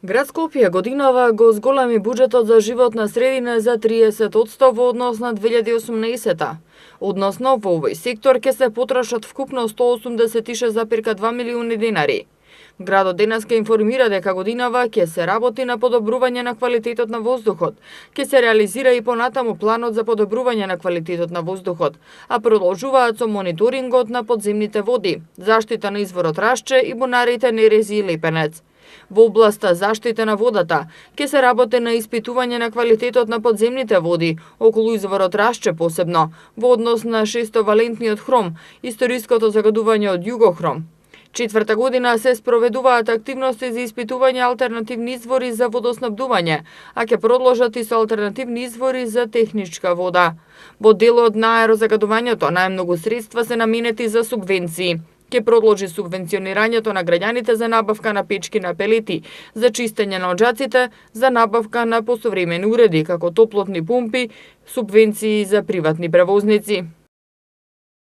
Град Скопје годинава го зголеми буџетот за животна средина за 30% во однос на 2018. Односно, во овој сектор ќе се потрошат вкупно 186,2 милиони денари. Градот денеска информира дека годинава ќе се работи на подобрување на квалитетот на воздухот. Ќе се реализира и понатаму планот за подобрување на квалитетот на воздухот, а продолжуваат со мониторингот на подземните води, заштита на изворот Рашче и бунарите Нерези и Лепенец. Во областа заштита на водата ќе се работи на испитување на квалитетот на подземните води околу изворот Рашче посебно, во однос на шестовалентниот хром, историското загадување од југохром. Четврта година се спроведуваат активности за испитување алтернативни извори за водоснабдување, а ќе продолжат и со алтернативни извори за техничка вода. Во делот на аерозагадувањето најмногу средства се наменети за субвенции. Ќе продолжи субвенционирањето на граѓаните за набавка на печки на пелети, за чистење на оџаците, за набавка на посовремени уреди, како топлотни пумпи, субвенции за приватни превозници.